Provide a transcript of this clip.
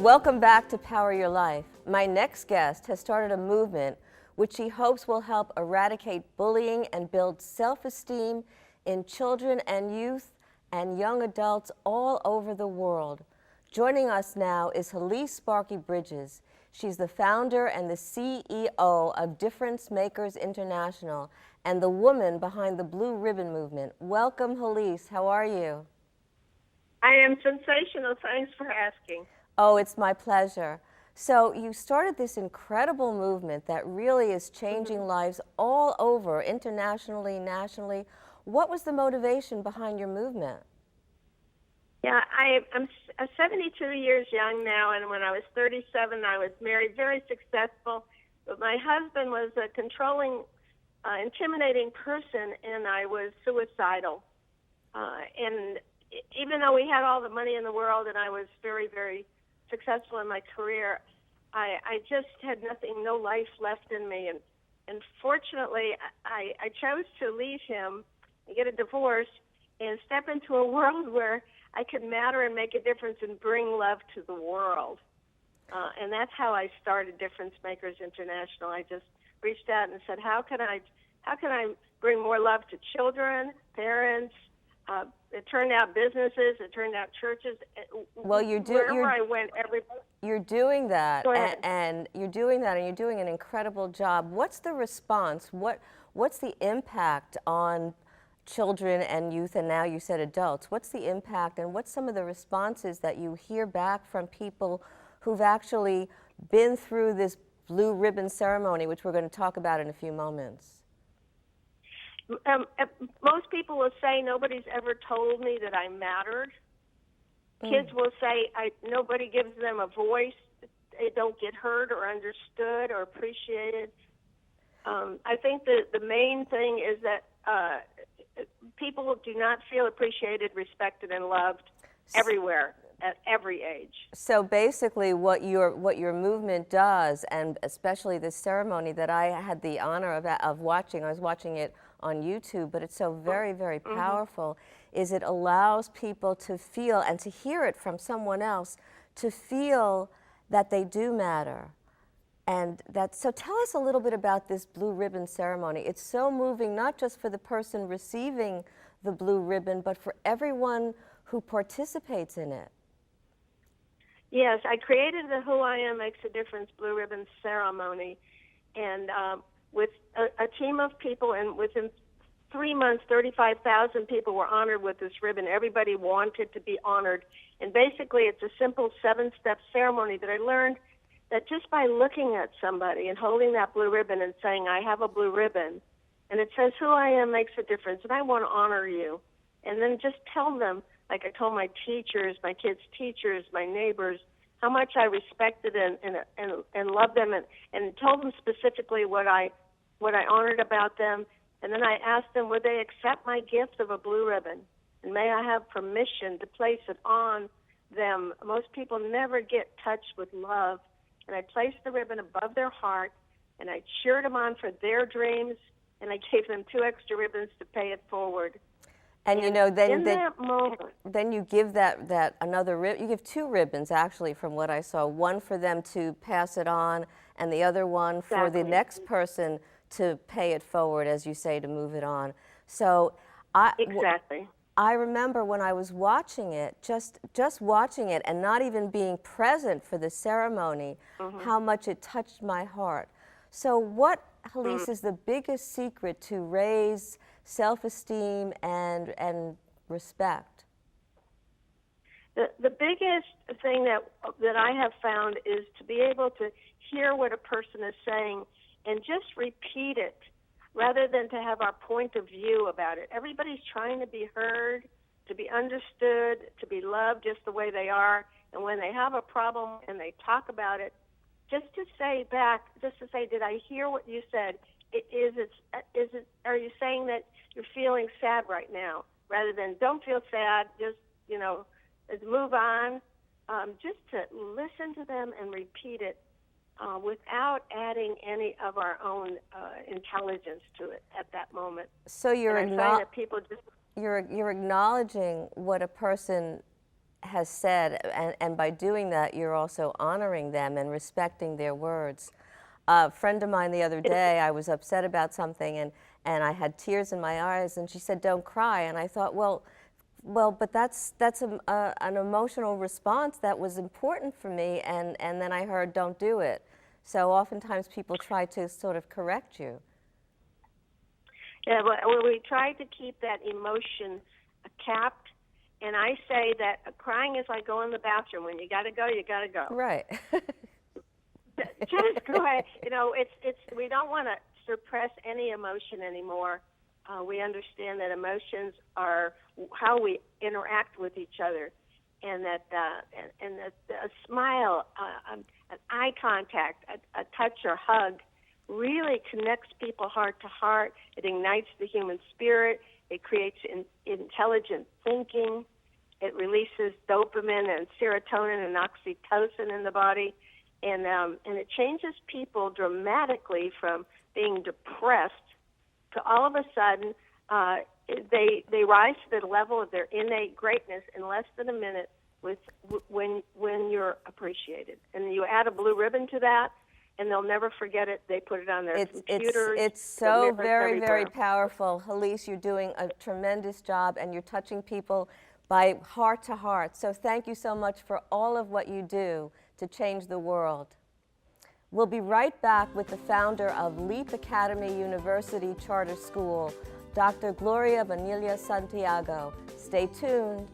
Welcome back to Power Your Life. My next guest has started a movement which she hopes will help eradicate bullying and build self-esteem in children and youth and young adults all over the world. Joining us now is Halise Sparky Bridges. She's the founder and the CEO of Difference Makers International and the woman behind the Blue Ribbon Movement. Welcome, Halise. How are you? I am sensational. Thanks for asking. Oh, it's my pleasure. So you started this incredible movement that really is changing lives all over, internationally, nationally. What was the motivation behind your movement? Yeah, I'm 72 years young now, and when I was 37, I was married, very successful. But my husband was a controlling, intimidating person, and I was suicidal. And even though we had all the money in the world and I was very, very successful in my career, I just had nothing, no life left in me. And fortunately, I chose to leave him and get a divorce and step into a world where I could matter and make a difference and bring love to the world. And that's how I started Difference Makers International. I just reached out and said, how can I bring more love to children, parents? It turned out businesses. It turned out churches. Well, wherever I went, everybody. You're doing that, and you're doing that, and you're doing an incredible job. What's the response? What's the impact on children and youth, and now you said adults? What's the impact, and what's some of the responses that you hear back from people who've actually been through this blue ribbon ceremony, which we're going to talk about in a few moments? Most people will say nobody's ever told me that I mattered. Kids will say nobody gives them a voice. They don't get heard or understood or appreciated. I think the main thing is that people do not feel appreciated, respected, and loved everywhere at every age. So basically what your movement does, and especially this ceremony that I had the honor of watching, I was watching it on YouTube, but it's so very, very powerful, is it allows people to feel and to hear it from someone else, to feel that they do matter. And so tell us a little bit about this blue ribbon ceremony. It's so moving, not just for the person receiving the blue ribbon, but for everyone who participates in it. Yes, I created the Hawaiian Makes a Difference Blue Ribbon Ceremony, and with a team of people, and within 3 months, 35,000 people were honored with this ribbon. Everybody wanted to be honored. And basically, it's a simple 7-step ceremony that I learned that just by looking at somebody and holding that blue ribbon and saying, I have a blue ribbon, and it says, who I am makes a difference, and I want to honor you. And then just tell them, like I told my teachers, my kids' teachers, my neighbors, how much I respected and loved them, and told them specifically what I honored about them. And then I asked them, would they accept my gift of a blue ribbon? And may I have permission to place it on them? Most people never get touched with love. And I placed the ribbon above their heart, and I cheered them on for their dreams, and I gave them 2 extra ribbons to pay it forward. And you know, then you give that another ribbon. You give 2 ribbons, actually, from what I saw. One for them to pass it on, and the other one for the next person to pay it forward, as you say, to move it on. So I remember when I was watching it, just watching it, and not even being present for the ceremony, how much it touched my heart. So what, Halise, is the biggest secret to raise self-esteem and respect? The biggest thing that I have found is to be able to hear what a person is saying and just repeat it, rather than to have our point of view about it. Everybody's trying to be heard, to be understood, to be loved just the way they are. And when they have a problem and they talk about it, just to say back, did I hear what you said? Are you saying that you're feeling sad right now? Rather than don't feel sad, just, move on. Just to listen to them and repeat it without adding any of our own intelligence to it at that moment. So you're acknowledging what a person has said, and by doing that, you're also honoring them and respecting their words. A friend of mine the other day, I was upset about something, and I had tears in my eyes, and she said, "Don't cry." And I thought, well, but that's an emotional response that was important for me, and then I heard, "Don't do it." So oftentimes people try to sort of correct you. Yeah, well, we try to keep that emotion capped, and I say that crying is like going to the bathroom. When you got to go, you got to go. Right. Just go ahead. You know, it's we don't want to suppress any emotion anymore. We understand that emotions are how we interact with each other, and that a smile, an eye contact, a touch or hug really connects people heart to heart. It ignites the human spirit. It creates intelligent thinking. It releases dopamine and serotonin and oxytocin in the body, and it changes people dramatically from being depressed to all of a sudden they rise to the level of their innate greatness in less than a minute when you're appreciated. And you add a blue ribbon to that, and they'll never forget it. They put it on their computers. It's so very, very powerful. Halise, you're doing a tremendous job, and you're touching people by heart to heart. So thank you so much for all of what you do to change the world. We'll be right back with the founder of Leap Academy University Charter School, Dr. Gloria Vanilla Santiago. Stay tuned.